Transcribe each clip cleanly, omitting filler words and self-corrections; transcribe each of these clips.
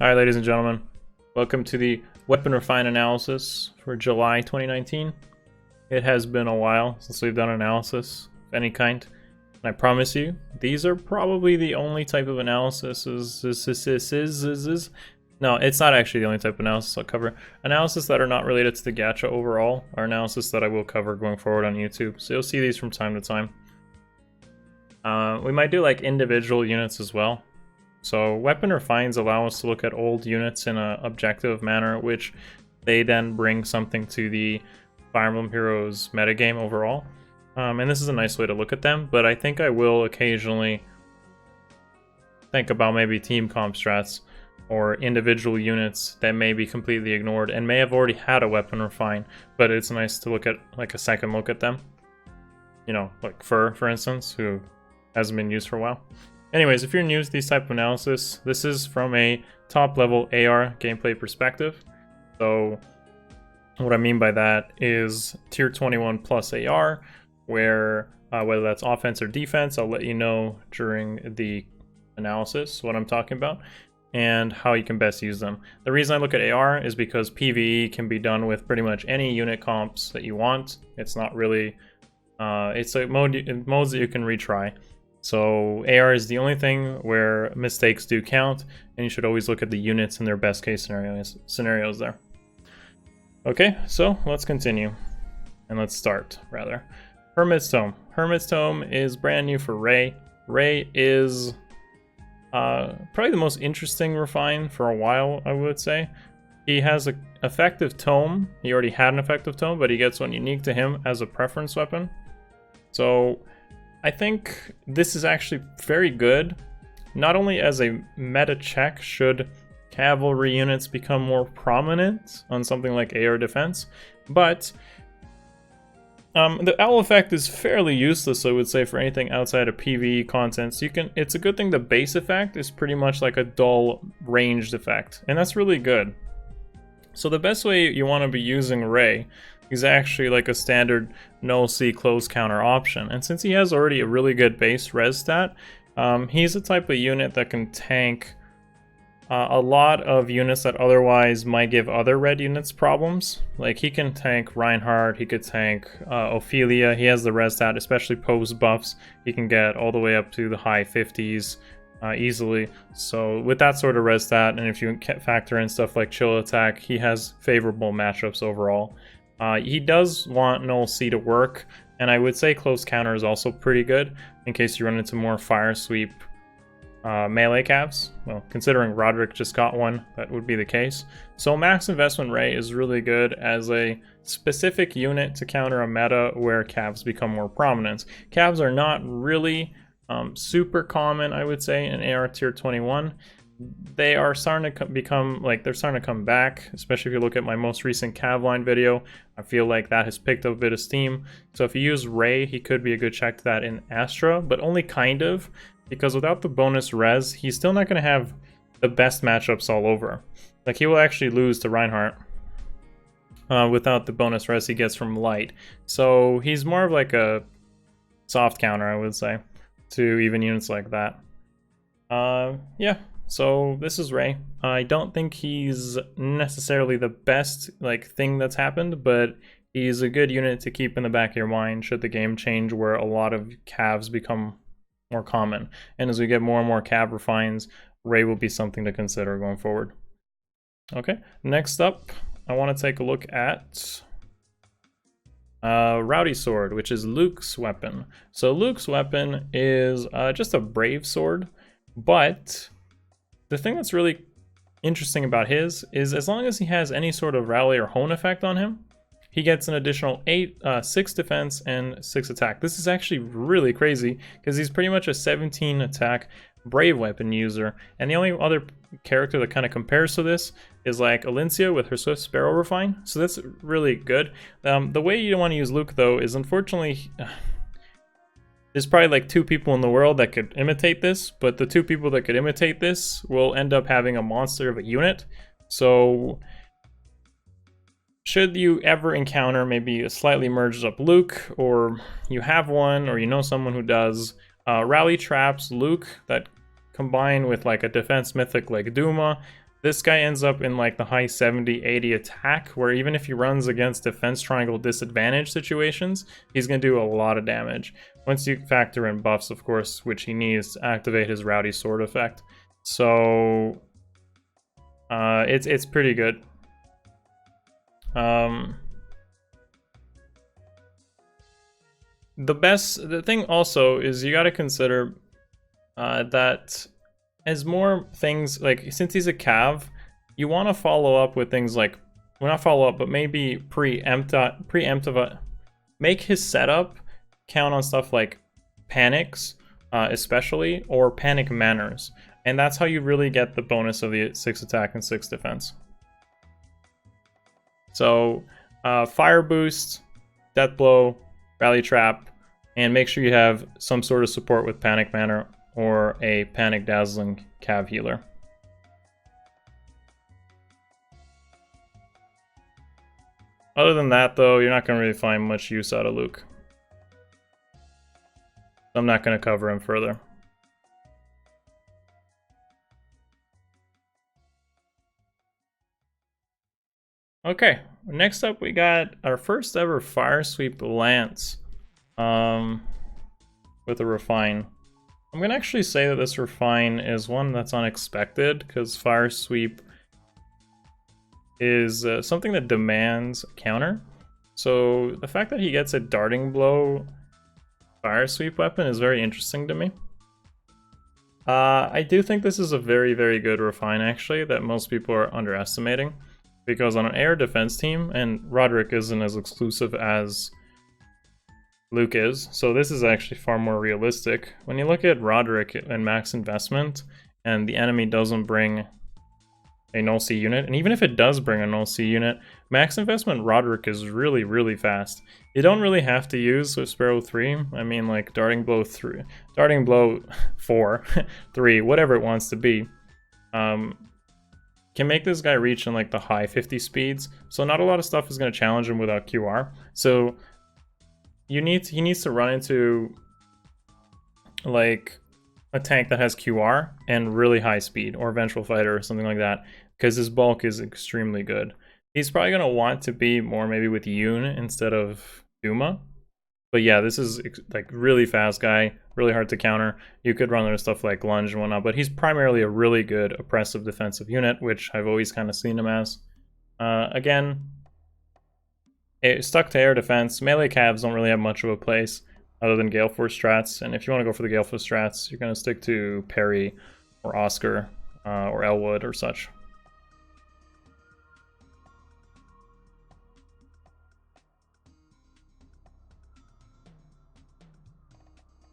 Alright, ladies and gentlemen, welcome to the Weapon Refine analysis for July 2019. It has been a while since we've done analysis of any kind, and I promise you, these are probably the only type of analysis. No, it's not actually the only type of analysis I'll cover. Analysis that are not related to the gacha overall are analysis that I will cover going forward on YouTube, so you'll see these from time to time. We might do like individual units as well. So weapon refines allow us to look at old units in an objective manner, which they then bring something to the Fire Emblem Heroes metagame overall. And this is a nice way to look at them, but I think I will occasionally think about maybe team comp strats or individual units that may be completely ignored and may have already had a weapon refine, but it's nice to look at like a second look at them. You know, like Fur, for instance, who hasn't been used for a while. Anyways, if you're new to these type of analysis, this is from a top-level AR gameplay perspective. So what I mean by that is tier 21 plus AR, where whether that's offense or defense, I'll let you know during the analysis what I'm talking about and how you can best use them. The reason I look at AR is because PvE can be done with pretty much any unit comps that you want. It's not really, it's a modes that you can retry. So AR is the only thing where mistakes do count, and you should always look at the units in their best case scenarios there. Okay, so let's continue. And let's start, rather. Hermit's Tome. Hermit's Tome is brand new for Raigh. Raigh is probably the most interesting refine for a while, I would say. He has an effective tome. He already had an effective tome, but he gets one unique to him as a preference weapon. So I think this is actually very good, not only as a meta check should cavalry units become more prominent on something like AR defense, but the owl effect is fairly useless, I would say, for anything outside of PvE content. So it's a good thing the base effect is pretty much like a dull ranged effect, and that's really good. So the best way you want to be using Raigh is actually like a standard null-C close counter option. And since he has already a really good base res stat, he's the type of unit that can tank a lot of units that otherwise might give other red units problems. Like he can tank Reinhardt, he could tank Ophelia. He has the res stat, especially post buffs. He can get all the way up to the high 50s easily. So with that sort of res stat, and if you factor in stuff like chill attack, he has favorable matchups overall. He does want null C to work, and I would say close counter is also pretty good in case you run into more fire sweep melee cavs. Well, considering Roderick just got one, that would be the case. So max investment Raigh is really good as a specific unit to counter a meta where cavs become more prominent. Cavs are not really super common, I would say, in AR tier 21. They are starting to become, like, they're starting to come back, especially if you look at my most recent Cavline video. I feel like that has picked up a bit of steam. So if you use Raigh, he could be a good check to that in Astra, but only kind of, because without the bonus res, he's still not going to have the best matchups all over. Like, he will actually lose to Reinhardt without the bonus res he gets from Light. So he's more of like a soft counter, I would say, to even units like that. Yeah. So this is Raigh. I don't think he's necessarily the best thing that's happened, but he's a good unit to keep in the back of your mind should the game change where a lot of cavs become more common. And as we get more and more cav refines, Raigh will be something to consider going forward. Okay, next up, I want to take a look at Rowdy Sword, which is Luke's weapon. So Luke's weapon is just a brave sword, but the thing that's really interesting about his is as long as he has any sort of rally or hone effect on him, he gets an additional 6 defense and 6 attack. This is actually really crazy because he's pretty much a 17 attack brave weapon user. And the only other character that kind of compares to this is like Alincia with her Swift Sparrow Refine. So that's really good. The way you want to use Luke though is unfortunately... There's probably like 2 people in the world that could imitate this, but the 2 people that could imitate this will end up having a monster of a unit. So should you ever encounter maybe a slightly merged up Luke, or you have one, or you know someone who does, rally traps Luke that combine with like a defense mythic like Duma, this guy ends up in like the high 70-80 attack, where even if he runs against defense triangle disadvantage situations, he's going to do a lot of damage. Once you factor in buffs, of course, which he needs to activate his Rowdy Sword effect. So it's pretty good. The thing also is you got to consider that as more things, like, since he's a cav, you want to follow up with things like, well, not follow up, but maybe preemptive, make his setup count on stuff like panics, especially, or panic manners. And that's how you really get the bonus of the 6 attack and 6 defense. So, fire boost, death blow, rally trap, and make sure you have some sort of support with panic manner or a panic dazzling cav healer. Other than that, though, you're not going to really find much use out of Luke. I'm not going to cover him further. Okay, next up we got our first ever Fire Sweep Lance with a Refine. I'm going to actually say that this Refine is one that's unexpected, because Fire Sweep is something that demands a counter. So the fact that he gets a Darting Blow Fire Sweep weapon is very interesting to me. I do think this is a very, very good Refine, actually, that most people are underestimating. Because on an air defense team, and Roderick isn't as exclusive as Luke is, so this is actually far more realistic. When you look at Roderick and max investment, and the enemy doesn't bring a null-C unit, and even if it does bring a null-C unit, max investment Roderick is really, really fast. You don't really have to use Sparrow 3. I mean, like, Darting Blow 3, Darting Blow 4, 3, whatever it wants to be. Can make this guy reach in like the high 50 speeds, so not a lot of stuff is going to challenge him without QR. So he needs to run into like a tank that has QR and really high speed, or Vengeful Fighter or something like that, because his bulk is extremely good. He's probably going to want to be more maybe with Yoon instead of Duma. But yeah, this is like really fast guy, really hard to counter. You could run other stuff like lunge and whatnot, but he's primarily a really good oppressive defensive unit, which I've always kind of seen him as. Again, stuck to air defense. Melee cavs don't really have much of a place other than Gale Force strats, and if you want to go for the Gale Force strats, you're going to stick to Perry or Oscar or Elwood or such.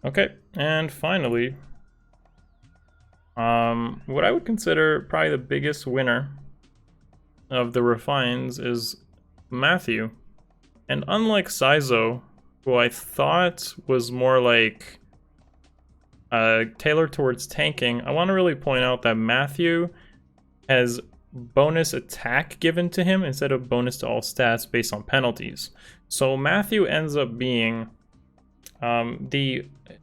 Okay, and finally, what I would consider probably the biggest winner of the refines is Matthew. And unlike Saizo, who I thought was more like tailored towards tanking, I want to really point out that Matthew has bonus attack given to him instead of bonus to all stats based on penalties. So Matthew ends up being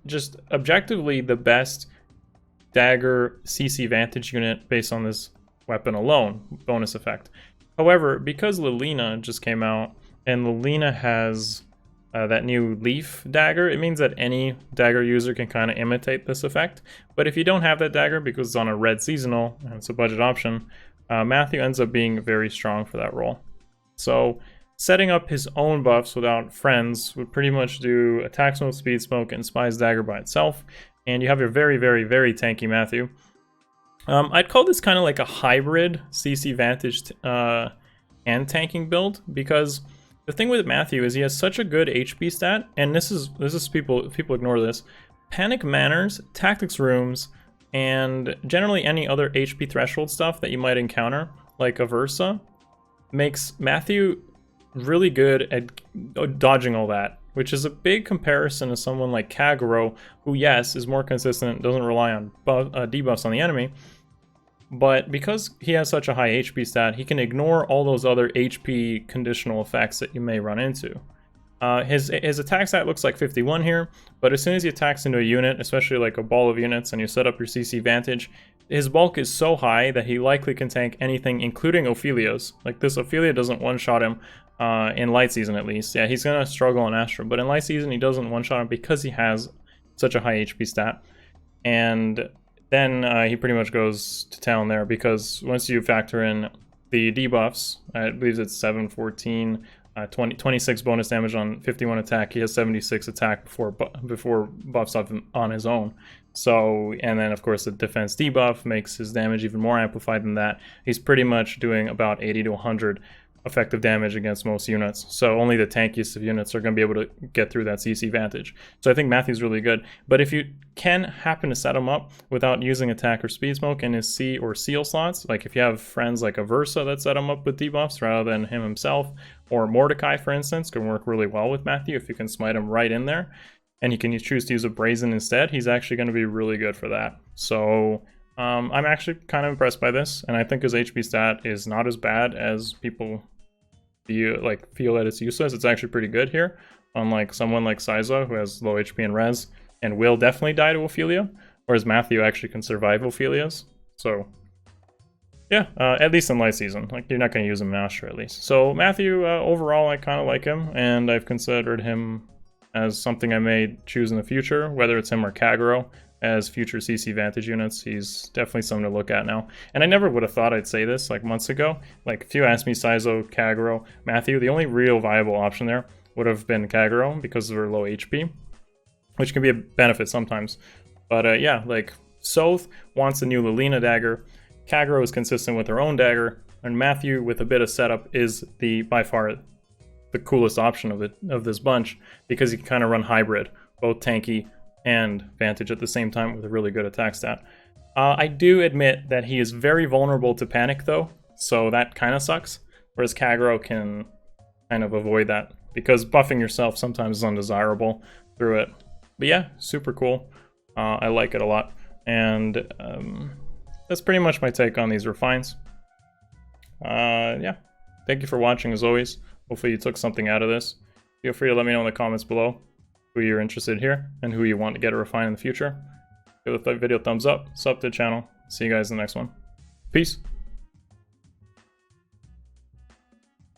just objectively the best dagger CC Vantage unit based on this weapon alone, bonus effect. However, because Lilina just came out, and Lilina has that new Leaf dagger, it means that any dagger user can kind of imitate this effect. But if you don't have that dagger because it's on a red seasonal, and it's a budget option, Matthew ends up being very strong for that role. So setting up his own buffs without friends would pretty much do Attack Smoke, Speed Smoke, and Spy's Dagger by itself, and you have your very, very, very tanky Matthew. I'd call this kind of like a hybrid CC Vantage and tanking build, because the thing with Matthew is he has such a good HP stat, and this is people ignore this. Panic Manners, Tactics Rooms, and generally any other HP threshold stuff that you might encounter, like Aversa, makes Matthew really good at dodging all that, which is a big comparison to someone like Kagero, who, yes, is more consistent, doesn't rely on debuffs on the enemy, but because he has such a high HP stat, he can ignore all those other HP conditional effects that you may run into. His attack stat looks like 51 here, but as soon as he attacks into a unit, especially like a ball of units, and you set up your CC Vantage, his bulk is so high that he likely can tank anything, including Ophelia's. Like this Ophelia doesn't one-shot him in Light Season at least. Yeah, he's gonna struggle in Astro, but in Light Season he doesn't one-shot him because he has such a high HP stat. And then he pretty much goes to town there because once you factor in the debuffs, I believe it's 7, 14, 26 bonus damage on 51 attack. He has 76 attack before buffs up on his own. So, and then of course the defense debuff makes his damage even more amplified than that. He's pretty much doing about 80 to 100 effective damage against most units. So only the tankiest of units are going to be able to get through that CC Vantage. So I think Matthew's really good. But if you can happen to set him up without using attack or speed smoke in his C or seal slots, like if you have friends like a Versa that set him up with debuffs rather than him himself, or Mordecai for instance, can work really well with Matthew if you can smite him right in there. And you can choose to use a Brazen instead, he's actually going to be really good for that. So I'm actually kind of impressed by this, and I think his HP stat is not as bad as people feel that it's useless. It's actually pretty good here, unlike someone like Syza who has low HP and res, and will definitely die to Ophelia, whereas Matthew actually can survive Ophelia's. So yeah, at least in Light Season. Like, you're not going to use him in Astro at least. So Matthew, overall, I kind of like him, and I've considered him as something I may choose in the future, whether it's him or Kagero as future CC Vantage units. He's definitely something to look at now. And I never would have thought I'd say this like months ago. Like, if you asked me Syzo, Kagero, Matthew, the only real viable option there would have been Kagero because of her low HP, which can be a benefit sometimes. But yeah, like, Soth wants a new Lilina dagger, Kagero is consistent with her own dagger, and Matthew with a bit of setup is by far the coolest option of this bunch, because he can kind of run hybrid, both tanky and Vantage at the same time with a really good attack stat. I do admit that he is very vulnerable to panic though, so that kind of sucks, whereas Kagero can kind of avoid that, because buffing yourself sometimes is undesirable through it. But yeah, super cool. I like it a lot, and that's pretty much my take on these refines. Yeah, thank you for watching as always. Hopefully you took something out of this. Feel free to let me know in the comments below who you're interested here and who you want to get a refine in the future. Give the video a thumbs up, sub to the channel. See you guys in the next one. Peace.